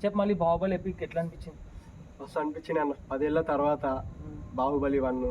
చెప్పు మళ్ళీ బాహుబలి ఎపిక్ ఎట్లా అనిపించింది? మస్తు అనిపించింది అన్న. 10 ఏళ్ళ తర్వాత బాహుబలి 1,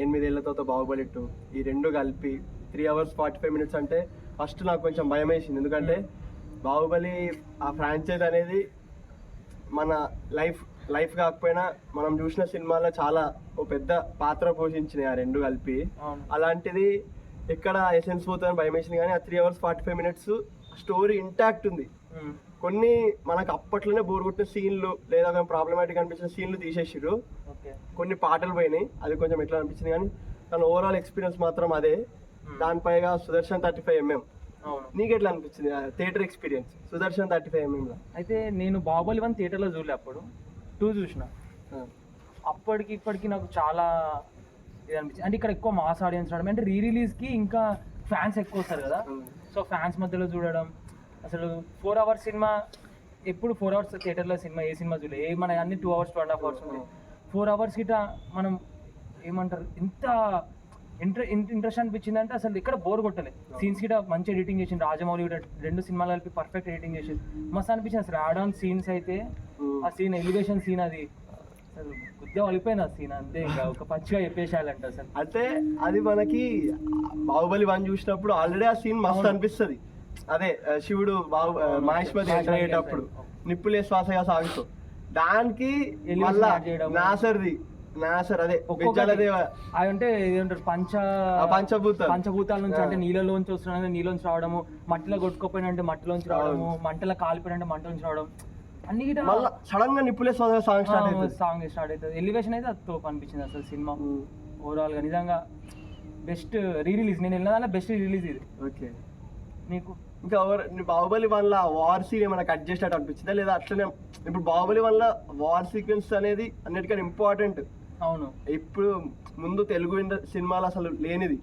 8 ఏళ్ళ తర్వాత బాహుబలి 2, ఈ రెండు కలిపి 3 hours 45 minutes అంటే ఫస్ట్ నాకు కొంచెం భయం వేసింది. ఎందుకంటే బాహుబలి ఆ ఫ్రాంచైజ్ అనేది మన లైఫ్ కాకపోయినా మనం చూసిన సినిమాలో చాలా ఓ పెద్ద పాత్ర పోషించినాయి ఆ రెండు కలిపి. అలాంటిది ఎక్కడ ఎసెన్స్ పోతుందని భయం వేసింది. కానీ ఆ 3 hours 45 minutes స్టోరీ ఇంటాక్ట్ ఉంది. కొన్ని మనకు అప్పట్లోనే బోర్ కొట్టిన సీన్లు లేదా ప్రాబ్లమాటిక్ అనిపించిన సీన్లు తీసేసిర్రు, కొన్ని పాటలు పోయినాయి, అది కొంచెం ఎట్లా అనిపించింది. కానీ తన ఓవరాల్ ఎక్స్పీరియన్స్ మాత్రం అదే. దానిపైగా సుదర్శన్ 35mm. నీకు ఎట్లా అనిపించింది థియేటర్ ఎక్స్పీరియన్స్ సుదర్శన్ 35mm లో? అయితే నేను బాహుబలి 1 థియేటర్లో చూడలే, అప్పుడు 2 చూసిన. అప్పటికి ఇప్పటికి నాకు చాలా ఇది అనిపించింది. అంటే ఇక్కడ ఎక్కువ మాస్ ఆడియన్స్ రావడం, అంటే రిలీజ్కి ఇంకా ఫ్యాన్స్ ఎక్కువ వస్తారు కదా, సో ఫ్యాన్స్ మధ్యలో చూడడం. అసలు 4 hours సినిమా, ఎప్పుడు 4 hours థియేటర్లో సినిమా ఏ సినిమా చూడలేదు. మన అన్ని 2 hours 2.5 hours ఉంది. 4 hours గిట మనం ఏమంటారు ఎంత ఇంట్రెస్ట్ అనిపించింది అంటే అసలు ఇక్కడ బోర్ కొట్టలేదు. సీన్స్ గిట మంచి ఎడిటింగ్ చేసింది రాజమౌళి గిట, 2 సినిమాలు కలిపి పర్ఫెక్ట్ ఎడిటింగ్ చేసింది, మస్తు అనిపించింది. అసలు యాడ్ ఆన్ సీన్స్ అయితే ఆ సీన్ ఎలివేషన్ సీన్ అది అసలు ఉద్యోగం అయిపోయింది ఆ సీన్, అంతే ఇంకా ఒక పచ్చిగా చెప్పేసేయాలంట అసలు. అయితే అది మనకి బాహుబలి 1 చూసినప్పుడు ఆల్రెడీ ఆ సీన్ మస్తు అనిపిస్తుంది. అదే శివుడు మహేష్మతి ఎంటర్ అయ్యేటప్పుడు నిప్పులే శ్వాసగా సాగుతూ దానికి మళ్ళా నాసర్ అదే అంటే ఏమంటారు పంచభూతాల నుంచి, అంటే నీళ్ళలోంచి వస్తున్నాయి, నీళ్ళలోంచి రావడము, మట్టిలో కొట్టుకోపోయినా అంటే మట్టిలోంచి రావడము, మంటలో కాలిపోయినా మంటలోంచి రావడం, అన్ని సడన్ గా నిప్పులే సాంగ్ స్టార్ట్ అవుతుంది. ఎలివేషన్ అయితే అది తోపు అనిపించింది అసలు సినిమా ఓవరాల్ గా. నిజంగా బెస్ట్ రిలీజ్, నేను వెళ్ళిన బెస్ట్ రిలీజ్ ఇది. ఓకే, నీకు ఇంకా బాహుబలి 1 వార్ సీన్ ఏమైనా కట్ చేసినట్టు అనిపించిందా లేదా అట్లనే? ఇప్పుడు బాహుబలి 1 వార్ సీక్వెన్స్ అనేది అన్నిటికన్నా ఇంపార్టెంట్. అవును, ఇప్పుడు ముందు తెలుగు సినిమాలు అసలు లేనిది,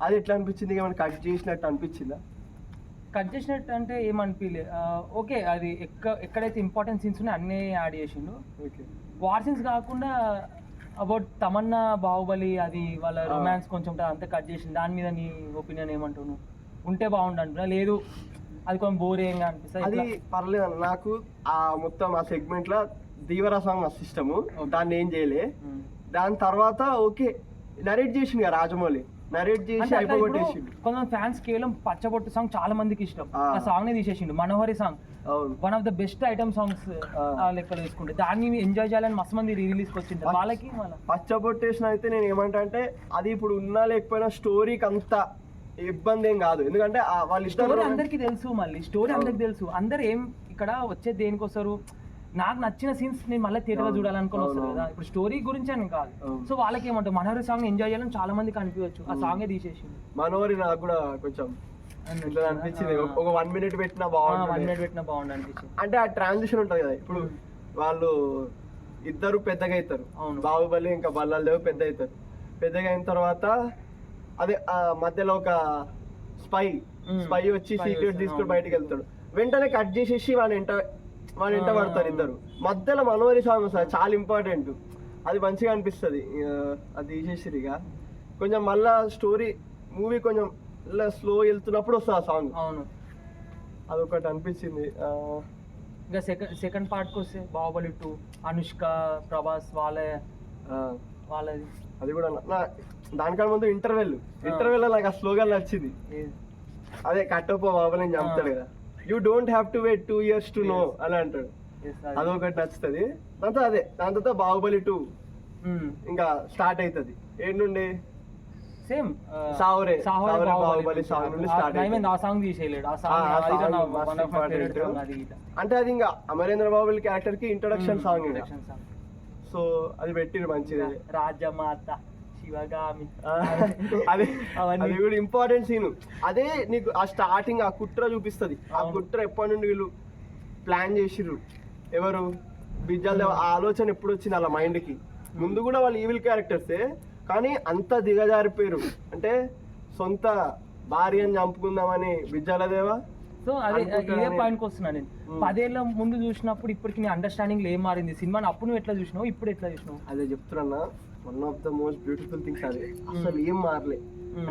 అది ఎట్లా అనిపించింది? ఏమైనా కట్ చేసినట్టు అనిపించిందా? కట్ చేసినట్టు అంటే ఏమనిపించలే. ఓకే, అది ఎక్కడైతే ఇంపార్టెంట్ సీన్స్ ఉన్నాయో అన్నీ యాడ్ చేసిండు. ఓకే, వార్ సీన్స్ కాకుండా అబౌట్ తమన్నా బాహుబలి అది వాళ్ళ రొమాన్స్ కొంచెం అంతా కట్ చేసింది. దాని మీద నీ ఒపీనియన్ ఏమంటావు? ఉంటే బాగుండు అంటున్నా, లేదు అది కొంచెం బోరింగ్గా అనిపిస్తుంది. అది పర్లేదు. నాకు ఆ మొత్తం ఆ సెగ్మెంట్ లో దీవరా సాంగ్ మస్తు ఇష్టము, దాన్ని ఏం చేయలే. దాని తర్వాత ఓకే నరేట్ చేసింది కదా రాజమౌళి, నరేట్ చేసి అయిపోగొట్టేసిండు. కొంతమంది ఫ్యాన్స్ కేవలం పచ్చబొట్టు సాంగ్ చాలా మందికి ఇష్టం, ఆ సాంగ్ ని తీసేసిండు. Manohari song one of the best item songs లెక్కలు తీసుకుంటే, దాన్ని ఎంజాయ్ చేయాలని మస్తు మంది రిలీజ్ వచ్చింది. వాళ్ళకి పచ్చబొట్టేసిన అయితే నేను ఏమంటా అంటే అది ఇప్పుడు ఉన్నా లేకపోయినా స్టోరీకి అంత ఇబ్బంది ఏం కాదు. ఎందుకంటే వాళ్ళిద్దరు అందరికి తెలుసు, మళ్ళీ స్టోరీ అందరికి తెలుసు. అందరు ఏం ఇక్కడ వచ్చేది దేనికి వస్తారు, నాకు నచ్చిన సీన్స్ నేను మళ్ళీ థియేటర్లో చూడాలనుకుని వస్తారు కదా. ఇప్పుడు స్టోరీ గురించి అని కాదు. సో వాళ్ళకి ఏమంటారు, మనోహరి సాంగ్ ఎంజాయ్ చేయాలని చాలా మందికి అనిపించవచ్చు, ఆ సాంగే తీసేసింది. మనోహరి నాకు కూడా కొంచెం అనిపించింది, ఒక 1 minute పెట్టినా బాగుంది, 1 minute పెట్టినా బాగుంది అనిపించింది. అంటే ఆ ట్రాన్సిషన్ ఉంటుంది కదా. ఇప్పుడు వాళ్ళు ఇద్దరు పెద్దగా అవుతారు, బాహుబలి ఇంకా బల్లాలదేవ్ పెద్దగా అయిన తర్వాత అదే మధ్యలో ఒక స్పై వచ్చి సీక్రెట్ తీసుకుని బయటకు వెళ్తాడు, వెంటనే కట్ చేసేసి వాడు ఎంట పడతారు ఇద్దరు. మధ్యలో మనోహరి సాంగ్ వస్తుంది, చాలా ఇంపార్టెంట్, అది మంచిగా అనిపిస్తుంది. అది తీసేసిరు ఇక కొంచెం మళ్ళా స్టోరీ మూవీ కొంచెం ఇలా స్లో వెళ్తున్నప్పుడు వస్తుంది ఆ సాంగ్. అవును, అదొకటి అనిపించింది. ఇంకా సెకండ్ పార్ట్కి వస్తే బాహుబలి 2 అనుష్క ప్రభాస్ వాళ్ళది అది కూడా దానికన్నా ముందు ఇంటర్వెల్ నాకు ఆ స్లోగన్ నచ్చింది. అదే కట్టపో బాబు నేను చంపుతాడు కదా, you don't have to wait 2 years to know అని అంటాడు, అదొకటి నచ్చుతుంది. దాని తర్వాత బాహుబలి 2 ఇంకా స్టార్ట్ అవుతుంది. ఏంటి నుండి సేమ్ సావరే బాహుబలి సాంగ్ నుండి స్టార్ట్ అయింది. ఆ సాంగ్ తీసేయలేడు, అంటే అది ఇంకా అమరేంద్ర బాహుబలి క్యారెక్టర్ కి ఇంట్రొడక్షన్ సాంగ్. సో అది పెట్టిరు మంచిది. రాజమాత శివగామి అది కూడా ఇంపార్టెంట్ సీన్. అదే నీకు ఆ స్టార్టింగ్ ఆ కుట్ర చూపిస్తుంది. ఆ కుట్ర ఎప్పటి నుండి వీళ్ళు ప్లాన్ చేసిర్రు, ఎవరు బిజ్జల్ దేవ్ ఆలోచన ఎప్పుడు వచ్చింది వాళ్ళ మైండ్ కి. ముందు కూడా వాళ్ళు ఈవిల్ క్యారెక్టర్సే, కానీ అంత దిగజారిపోయారు. అంటే సొంత భార్యను చంపుకుందామని బిజ్జలదేవా. సో అదే ఇదే పాయింట్కి వస్తున్నా నేను. 10 ఏళ్ళ ముందు చూసినప్పుడు ఇప్పటికి నీ అండర్స్టాండింగ్ ఏం మారింది సినిమాని? అప్పుడు నువ్వు ఎట్లా చూసినావు, ఇప్పుడు ఎట్లా చూసినావు? అదే చెప్తున్నా, one of the most beautiful things అదే. అసలు ఏం మారలే,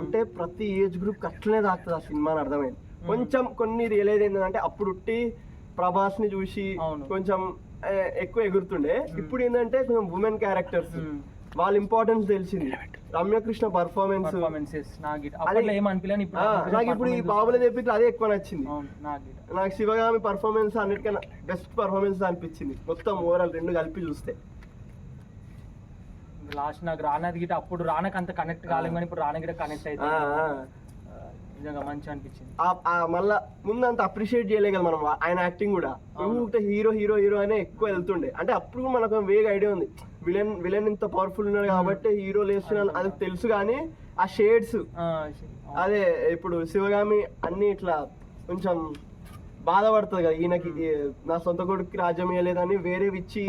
అంటే ప్రతి ఏజ్ గ్రూప్ అట్లనే తాకుతుంది ఆ సినిమాని, అర్థమైంది. కొంచెం కొన్ని రియలైజ్ ఏంటంటే అప్పుడు ప్రభాస్ ని చూసి అవును. కొంచెం ఎక్కువ ఎగురుతుండే. ఇప్పుడు ఏంటంటే కొంచెం ఉమెన్ క్యారెక్టర్స్ వాళ్ళ ఇంపార్టెన్స్ తెలిసింది. రమ్యకృష్ణ పర్ఫార్మెన్సెస్ నాకు ఇప్పుడు ఈ బాబుల చెప్పి అదే ఎక్కువ నచ్చింది. నాకు శివగామి పర్ఫార్మెన్స్ అన్నిటికన్నా బెస్ట్ పర్ఫార్మెన్స్ అనిపించింది మొత్తం ఓవరాల్ రెండు కలిపి చూస్తే. లాస్ట్ నాకు రానది గిట అప్పుడు రానకు అంత కనెక్ట్ కాలేము కానీ ఇప్పుడు రాన గిట కనెక్ట్ అయితే నిజంగా మంచి అనిపించింది. మళ్ళా ముందు అంత అప్రిషియేట్ చేయలే కదా మనం ఆయన యాక్టింగ్ కూడా. హీరో హీరో హీరో అనే ఎక్కువ వెళ్తుండే. అంటే అప్పుడు మనకు వేగ్ ఐడియా ఉంది విలన్ ఇంత పవర్ఫుల్ ఉన్నాడు కాబట్టి హీరో లేస్తున్నాను అది తెలుసు. కానీ ఆ షేడ్స్ అదే ఇప్పుడు శివగామి అన్ని ఇట్లా కొంచెం బాధపడుతుంది కదా, ఈయనకి నా సొంత కొడుకు రాజ్యం ఇవ్వలేదని వేరే ఇచ్చి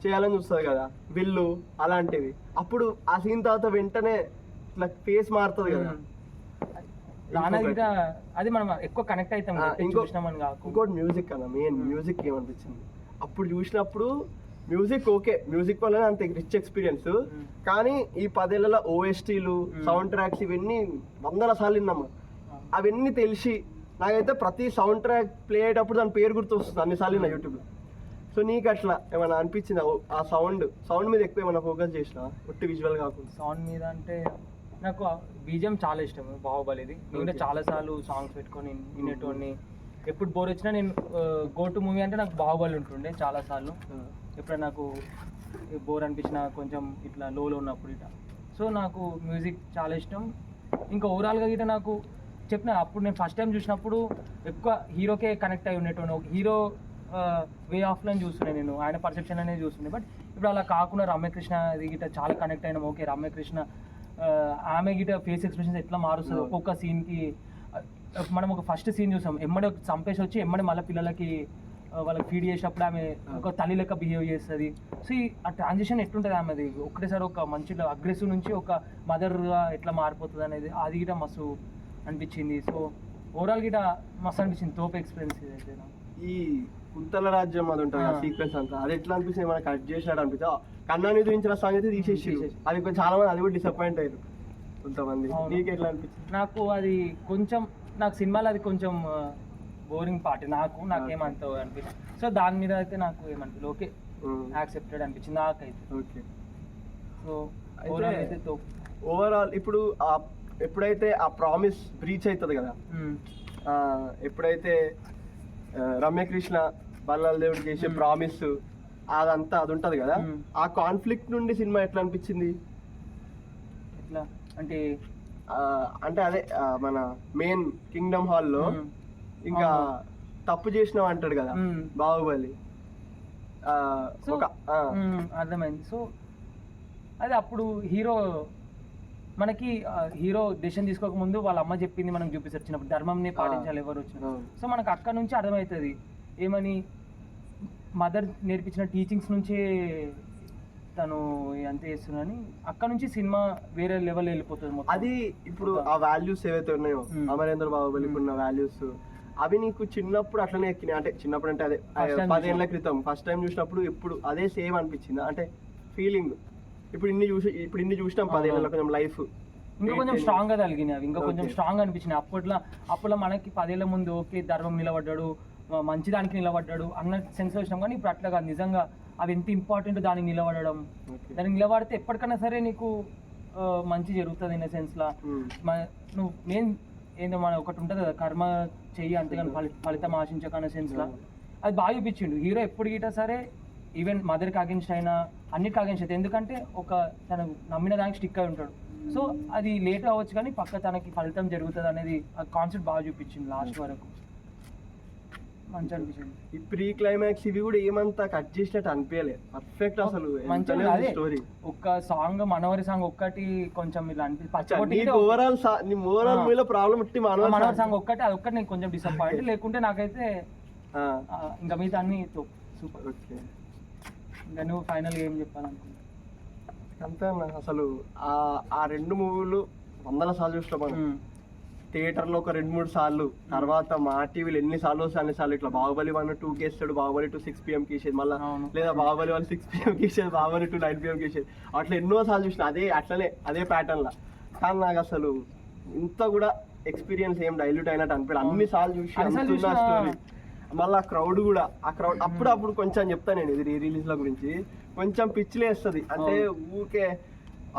చేయాలని చూస్తుంది కదా విల్లు అలాంటివి. అప్పుడు ఆ సీన్ తర్వాత వెంటనే ఇట్లా ఫేస్ మారుతుంది కదా. అది మనం ఎక్కువ కనెక్ట్ అవుతాం. ఇంకోటి మ్యూజిక్ కదా, మెయిన్ మ్యూజిక్ ఏమనిపించింది అప్పుడు చూసినప్పుడు. మ్యూజిక్ ఓకే, మ్యూజిక్ వల్ల అంత రిచ్ ఎక్స్పీరియన్స్. కానీ ఈ 10 ఏళ్ల ఓఎస్టీలు సౌండ్ ట్రాక్స్ ఇవన్నీ 100 సార్లు విన్నాము. అవన్నీ తెలిసి నాకైతే ప్రతి సౌండ్ ట్రాక్ ప్లే అయ్యేటప్పుడు దాని పేరు గుర్తు వస్తుంది అన్నిసార్లు విన్నా యూట్యూబ్లో. సో నీకు అట్లా ఏమైనా అనిపించింది ఆ సౌండ్ మీద ఎక్కువ ఏమైనా ఫోకస్ చేసినా ఒట్టి విజువల్ కాకుండా? సౌండ్ మీద అంటే నాకు బీజిఎం చాలా ఇష్టం బాహుబలిది. నేను చాలా సార్లు సాంగ్స్ పెట్టుకొని వినేటోని. ఎప్పుడు బోర్ వచ్చినా నేను గో టు మూవీ అంటే నాకు బాహుబలి ఉంటుండే చాలా సార్లు. ఎప్పుడైనా నాకు బోర్ అనిపించిన కొంచెం ఇట్లా లోలో ఉన్నప్పుడు ఇట్లా. సో నాకు మ్యూజిక్ చాలా ఇష్టం. ఇంకా ఓవరాల్గా గిట్ట నాకు చెప్పిన అప్పుడు నేను ఫస్ట్ టైం చూసినప్పుడు ఎక్కువ హీరోకే కనెక్ట్ అయి ఉండేటోని. ఒక హీరో వే ఆఫ్ లైన్ చూస్తుండే నేను, ఆయన పర్సెప్షన్ అనేది చూస్తుండే. బట్ ఇప్పుడు అలా కాకుండా రమ్యకృష్ణ అది గిట్ట చాలా కనెక్ట్ అయినాం. ఓకే రమ్యకృష్ణ ఆమె గిట్ట ఫేస్ ఎక్స్ప్రెషన్స్ ఎట్లా మారుస్తుంది ఒక్కొక్క సీన్కి. మనం ఒక ఫస్ట్ సీన్ చూసాం, ఎమ్మడి చంపేసి వచ్చి ఎమ్మడి మళ్ళీ పిల్లలకి వాళ్ళకి ఫీడ్ చేసేటప్పుడు ఆమె ఒక తల్లి లెక్క బిహేవ్ చేస్తుంది. సో ఆ ట్రాన్సిషన్ ఎట్లుంటుంది ఆమెది, ఒకటేసారి ఒక మంచి అగ్రెసివ్ నుంచి ఒక మదర్గా ఎట్లా మారిపోతుంది అనేది అది గిట్ట మస్తు అనిపించింది. సో ఓవరాల్ గిట్ట మస్తు అనిపించింది, తోపు ఎక్స్పీరియన్స్ అయితే. ఈ కుంతల రాజ్యం అది ఉంటుంది ఆ సీక్వెన్స్ అంతా, అది ఎట్లా అనిపిస్తుంది మనకి కట్ చేసినట్టు అనిపిస్తా. కన్నాని చూపించిన సాంగ్ అయితే తీసేసి అది కొంచెం చాలా మంది అది కూడా డిసప్పాయింట్ అయ్యారు కొంతమంది. నీకు ఎట్లా అనిపించింది? నాకు అది కొంచెం నాకు సినిమాలో అది కొంచెం బోరింగ్ పార్ట్ నాకేమంత అనిపించింది. సో దాని మీద అయితే నాకు ఏమనిపించలేదు, ఓకే యాక్సెప్టెడ్ అనిపించింది నాకైతే. ఓకే. సో ఓవరాల్ ఇప్పుడు ఎప్పుడైతే ఆ ప్రామిస్ బ్రీచ్ అవుతుంది కదా, ఎప్పుడైతే రమ్యకృష్ణ బల్లాల దేవుడికి చేసే ప్రామిస్ అదంతా అది ఉంటది కదా, ఆ కాన్ఫ్లిక్ట్ నుండి సినిమా ఎట్లా అనిపించింది? ఎట్లా అంటే అదే మన మెయిన్ కింగ్డమ్ హాల్లో ఇంకా తప్పు చేసినావు అంటాడు కదా బాహుబలి. అర్థమైంది. సో అది అప్పుడు హీరో డెసిషన్ తీసుకోక ముందు వాళ్ళ అమ్మ చెప్పింది మనం చూపిస్తారు చిన్నప్పుడు, ధర్మంని పాటించాలి ఎవరు వచ్చినా. సో మనకు అక్కడ నుంచి అర్థమవుతుంది ఏమని, మదర్ నేర్పించిన టీచింగ్స్ నుంచే తను ఎంత చేస్తున్నాని. అక్కడ నుంచి సినిమా వేరే లెవెల్ వెళ్ళిపోతుంది. అది ఇప్పుడు ఆ వాల్యూస్ ఏవైతే ఉన్నాయో అమరేంద్ర బాహుబలికి ఉన్న వాల్యూస్ అవి నీకు చిన్నప్పుడు అట్లనే ఎక్కినాయి? అంటే చిన్నప్పుడు అంటే అదే 10 ఏళ్ల క్రితం ఫస్ట్ టైం చూసినప్పుడు ఇప్పుడు అదే సేమ్ అనిపించింది అంటే ఫీలింగ్? ఇప్పుడు ఇన్ని చూసినాం 10 ఏళ్ళలో కొంచెం లైఫ్ ఇంకా కొంచెం స్ట్రాంగ్ గా కలిగినాయి అవి, ఇంకా కొంచెం స్ట్రాంగ్ అనిపించినాయి. అప్పట్లో మనకి 10 ఏళ్ల ముందు ఓకే ధర్మం నిలబడ్డాడు, మంచి దానికి నిలబడ్డాడు అన్న సెన్స్ వచ్చినాం. కానీ ఇప్పుడు అట్లా కాదు, నిజంగా అవి ఎంత ఇంపార్టెంట్ దానికి నిలబడడం. దానికి నిలబడితే ఎప్పటికైనా సరే నీకు మంచి జరుగుతుంది ఇన్ సెన్స్ లా. నువ్వు ఏందో మన ఒకటి ఉంటుంది కదా, కర్మ చెయ్యి అంతేగాని ఫలితం ఆశించకన్న సెన్స్ లా అది బాగా చూపించిండు హీరో. ఎప్పుడు గిటా సరే ఈవెన్ మదర్కి అగెన్స్ట్ అయినా అన్నిటికి అగెన్స్ట్ అయితే, ఎందుకంటే తను నమ్మిన దానికి స్టిక్ అయి ఉంటాడు. సో అది లేట్ అవ్వచ్చు కానీ పక్క తనకి ఫలితం జరుగుతుంది అనేది ఆ కాన్సెప్ట్ బాగా చూపించింది లాస్ట్ వరకు, మంచి అనిపించింది. ఈ ప్రీ క్లైమాక్స్ ఇవి కూడా ఏమంతా కట్ చేసినట్టు అనిపించలేదు, పర్ఫెక్ట్ అసలు మంచిగా స్టోరీ. ఒక్క సాంగ్ మనవరి సాంగ్ ఒక్కటి కొంచెం ఇలా అనిపించింది. ఓవరాల్ ప్రాబ్లం మనవరి సాంగ్ ఒక్కటి అది ఒక్కటి నేను కొంచెం డిసప్పాయింట్. లేకుంటే నాకైతే ఇంకా మిగతా అన్ని సూపర్. ఓకే, ఇంకా నువ్వు ఫైనల్ ఏం చెప్పాలనుకుంటున్నా? అంతే అన్న, అసలు ఆ 2 మూవీలు 100 సార్లు చూస్తాం థియేటర్లో, ఒక 2-3 సార్లు. తర్వాత మా టీవీలో ఎన్ని సార్లు వస్తాయి అన్ని సార్లు. ఇట్లా బాహుబలి 1 2కి వేస్తాడు, బాహుబలి 2 6 PM కి వేసేది మళ్ళీ, లేదా బాహుబలి 1 6 PM కి వేసేది, బాహుబలి 2 9 PM కి వేసేది. అట్లా ఎన్నో సార్లు చూసిన అదే ప్యాటర్న్ లా. కానీ నాకు అసలు ఇంత కూడా ఎక్స్పీరియన్స్ ఏం డైల్యూట్ అయినట్టు అనిపించలేదు. అన్ని సార్లు చూసి మళ్ళీ ఆ క్రౌడ్ కూడా అప్పుడప్పుడు కొంచెం చెప్తాను నేను ఇది రిలీజ్ల గురించి, కొంచెం పిచ్చిలేస్తుంది. అంటే ఊరికే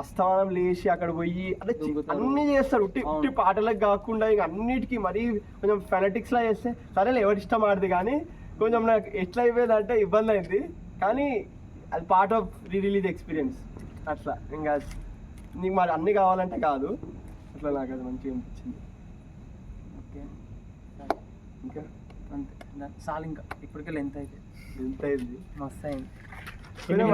అస్తమానం లేచి అక్కడ పోయి అంటే అన్ని చేస్తారు, ఉట్టి పాటలకు కాకుండా ఇక అన్నిటికీ మరీ కొంచెం ఫెనటిక్స్ లా చేస్తే సరే ఎవరి ఇష్టం ఆడదు, కానీ కొంచెం నాకు ఎట్లా అయిపోయింది అంటే ఇబ్బంది అయింది. కానీ అది పార్ట్ ఆఫ్ రిలీజ్ ఎక్స్పీరియన్స్. అట్లా ఇంకా నీకు మరి అన్ని కావాలంటే కాదు, అట్లా నాకు అది మంచిగా అనిపించింది. ఓకే ఇంకా అంతే చాలు, ఇంకా ఇప్పటికే లెంత్ అయితే ఎంత అయింది మస్తు అయింది. కొంచెం